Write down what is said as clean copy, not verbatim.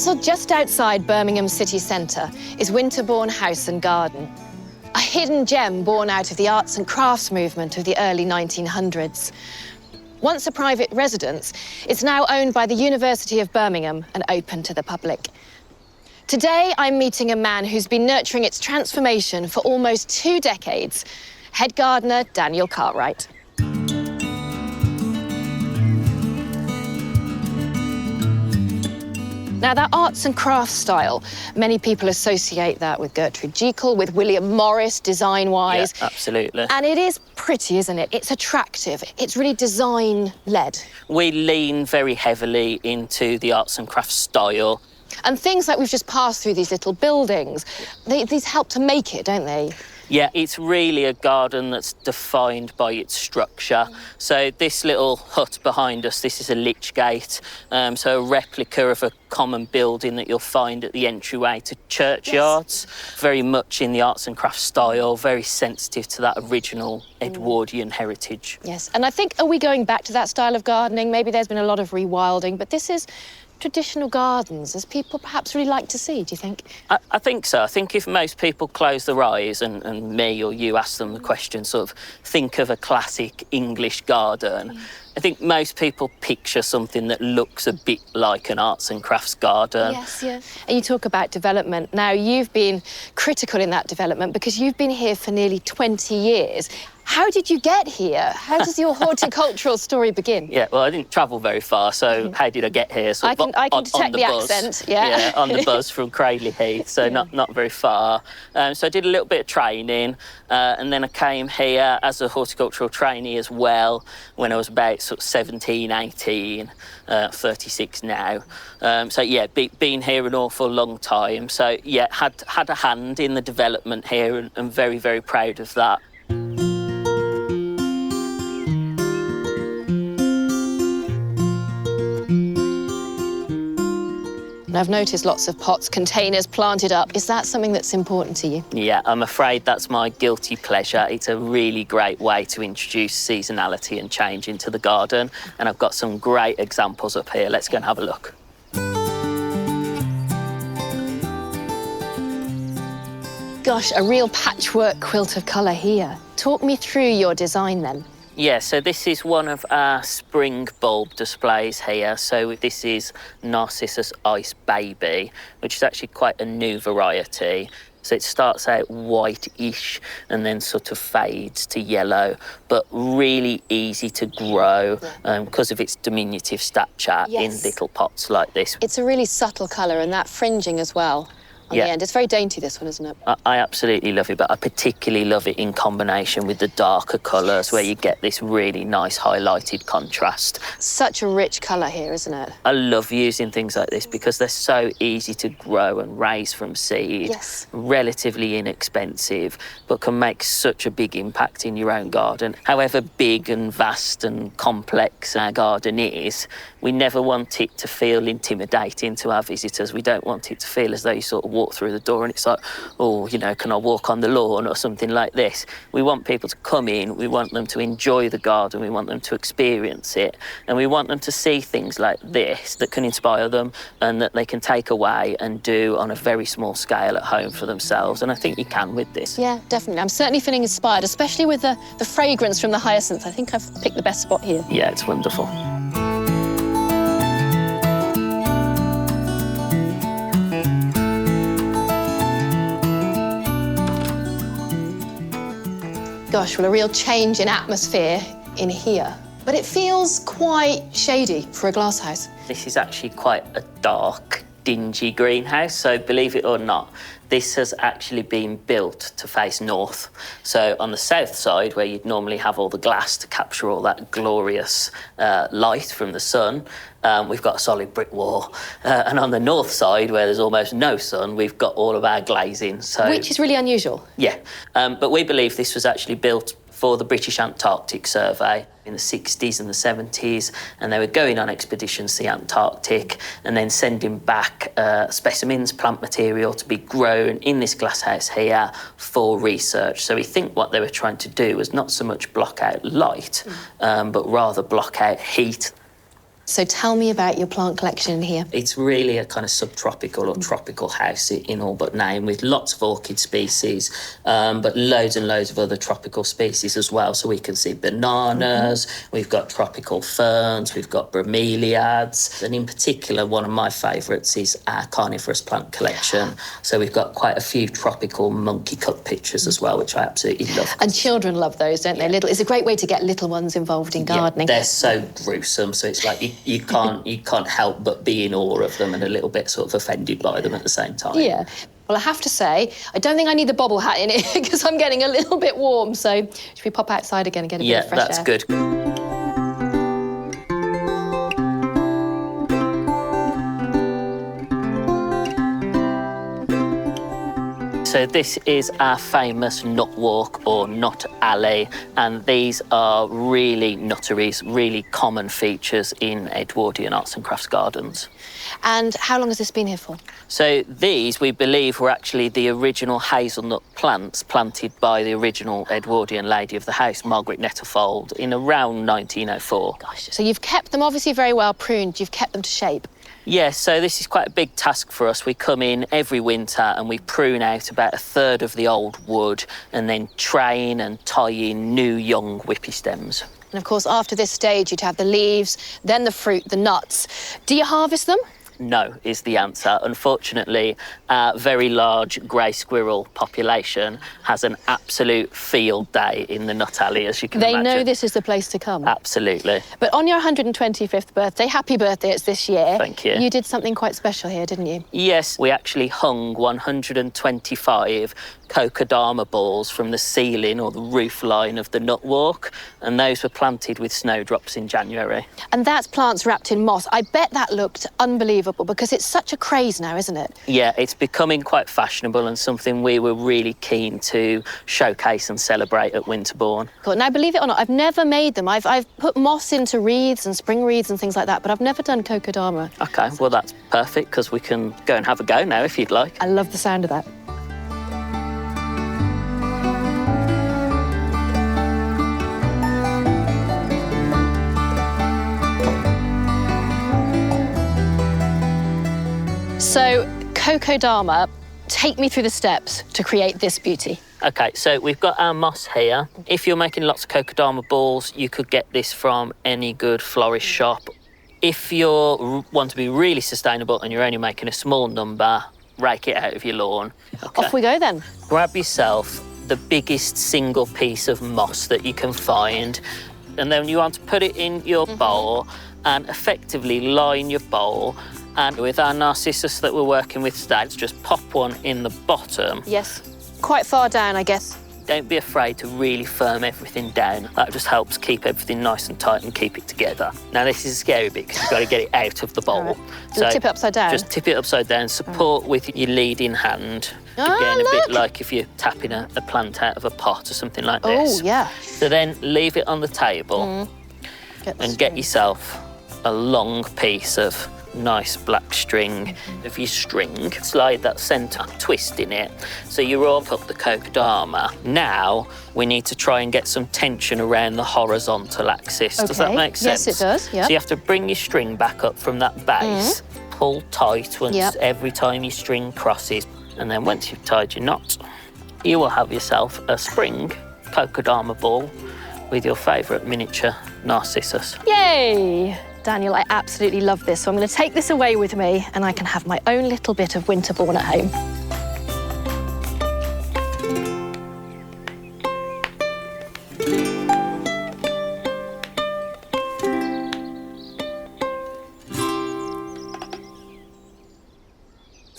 Nestled just outside Birmingham city centre is Winterbourne House and Garden, a hidden gem born out of the arts and crafts movement of the early 1900s. Once a private residence, it's now owned by the University of Birmingham and open to the public. Today, I'm meeting a man who's been nurturing its transformation for almost 2 decades, head gardener Daniel Cartwright. Now, that arts and crafts style, many people associate that with Gertrude Jekyll, with William Morris, design-wise. Yeah, absolutely. And it is pretty, isn't it? It's attractive. It's really design-led. We lean very heavily into the arts and crafts style. And things like we've just passed through these little buildings, these help to make it, don't they? Yeah, it's really a garden that's defined by its structure. So this little hut behind us, this is a lich gate, so a replica of a common building that you'll find at the entryway to churchyards. Yes. Very much in the arts and crafts style, very sensitive to that original Edwardian heritage. Yes, and I think, are we going back to that style of gardening? Maybe there's been a lot of rewilding, but this is traditional gardens, as people perhaps really like to see, do you think? I think so. I think if most people close their eyes and me or you ask them the question, sort of think of a classic English garden, I think most people picture something that looks a bit like an arts and crafts garden. Yes, yeah. And you talk about development. Now, you've been critical in that development because you've been here for nearly 20 years. How did you get here? How does your horticultural story begin? Yeah, well, I didn't travel very far, so how did I get here? So I can detect the accent, yeah. Yeah, on the bus from Cradley Heath, so not very far. So I did a little bit of training, and then I came here as a horticultural trainee as well when I was about sort of 17, 18, 36 now. So yeah, been here an awful long time. So yeah, had a hand in the development here and very, very proud of that. And I've noticed lots of pots, containers planted up. Is that something that's important to you? Yeah, I'm afraid that's my guilty pleasure. It's a really great way to introduce seasonality and change into the garden. And I've got some great examples up here. Let's go and have a look. Gosh, a real patchwork quilt of colour here. Talk me through your design then. Yeah, so this is one of our spring bulb displays here. So this is Narcissus Ice Baby, which is actually quite a new variety. So it starts out whitish and then sort of fades to yellow, but really easy to grow because of its diminutive stature in little pots like this. It's a really subtle colour, and that fringing as well. On the end. It's very dainty, this one, isn't it? I absolutely love it, but I particularly love it in combination with the darker colours where you get this really nice highlighted contrast. Such a rich colour here, isn't it? I love using things like this because they're so easy to grow and raise from seed, relatively inexpensive, but can make such a big impact in your own garden. However big and vast and complex our garden is, we never want it to feel intimidating to our visitors. We don't want it to feel as though you sort of walk through the door and it's like, oh, you know, can I walk on the lawn or something like this? We want people to come in, we want them to enjoy the garden, we want them to experience it, and we want them to see things like this that can inspire them and that they can take away and do on a very small scale at home for themselves. And I think you can with this. Yeah, definitely. I'm certainly feeling inspired, especially with the fragrance from the hyacinth. I think I've picked the best spot here. Yeah, it's wonderful. Gosh, well, a real change in atmosphere in here. But it feels quite shady for a glasshouse. This is actually quite a dark, dingy greenhouse, so believe it or not, this has actually been built to face north. So on the south side, where you'd normally have all the glass to capture all that glorious light from the sun, we've got a solid brick wall. And on the north side, where there's almost no sun, we've got all of our glazing. So, which is really unusual. Yeah, but we believe this was actually built for the British Antarctic Survey in the 60s and the 70s, and they were going on expeditions to the Antarctic and then sending back specimens, plant material to be grown in this glasshouse here for research. So we think what they were trying to do was not so much block out light, but rather block out heat. So tell me about your plant collection in here. It's really a kind of subtropical or tropical house in all but name, with lots of orchid species, but loads and loads of other tropical species as well. So we can see bananas, we've got tropical ferns, we've got bromeliads, and in particular, one of my favourites is our carnivorous plant collection. So we've got quite a few tropical monkey cut pictures as well, which I absolutely love. And children love those, don't they? It's a great way to get little ones involved in gardening. Yeah, they're so gruesome, so it's like you can't help but be in awe of them and a little bit sort of offended by them at the same time. Yeah. Well, I have to say, I don't think I need the bobble hat in it because I'm getting a little bit warm. So should we pop outside again and get a bit of fresh air? Yeah, that's good. So this is our famous nut walk or nut alley, and these are really nutteries, really common features in Edwardian arts and crafts gardens. And how long has this been here for? So these, we believe, were actually the original hazelnut plants planted by the original Edwardian lady of the house, Margaret Nettlefold, in around 1904. Gosh, so you've kept them obviously very well pruned, you've kept them to shape. Yes, so this is quite a big task for us. We come in every winter and we prune out about a third of the old wood and then train and tie in new young whippy stems. And of course, after this stage, you'd have the leaves, then the fruit, the nuts. Do you harvest them? No, is the answer. Unfortunately, our very large grey squirrel population has an absolute field day in the nut alley, as you can imagine. They know this is the place to come. Absolutely. But on your 125th birthday, happy birthday, it's this year. Thank you. You did something quite special here, didn't you? Yes, we actually hung 125 kokedama balls from the ceiling or the roof line of the nut walk, and those were planted with snowdrops in January. And that's plants wrapped in moss. I bet that looked unbelievable because it's such a craze now, isn't it? Yeah, it's becoming quite fashionable and something we were really keen to showcase and celebrate at Winterbourne. Cool. Now, believe it or not, I've never made them. I've put moss into wreaths and spring wreaths and things like that, but I've never done kokedama. OK, well, that's perfect because we can go and have a go now if you'd like. I love the sound of that. So, kokedama, take me through the steps to create this beauty. OK, so we've got our moss here. If you're making lots of kokedama balls, you could get this from any good florist shop. If you want to be really sustainable and you're only making a small number, rake it out of your lawn. Okay. Off we go then. Grab yourself the biggest single piece of moss that you can find, and then you want to put it in your bowl and effectively line your bowl. And with our narcissus that we're working with today, let's just pop one in the bottom. Yes, quite far down, I guess. Don't be afraid to really firm everything down. That just helps keep everything nice and tight and keep it together. Now, this is a scary bit because you've got to get it out of the bowl. Right. So tip it upside down? Just tip it upside down, support with your leading hand. Again, a bit like if you're tapping a plant out of a pot or something like this. Oh, yeah. So then leave it on the table and get yourself a long piece of nice black string. If you string, slide that centre, twist in it, so you roll up the kokedama. Now we need to try and get some tension around the horizontal axis. Okay. Does that make sense? Yes, it does, yeah. So you have to bring your string back up from that base, pull tight once every time your string crosses, and then once you've tied your knot, you will have yourself a spring kokedama ball with your favourite miniature narcissus. Yay! Daniel, I absolutely love this, so I'm going to take this away with me and I can have my own little bit of Winterbourne at home.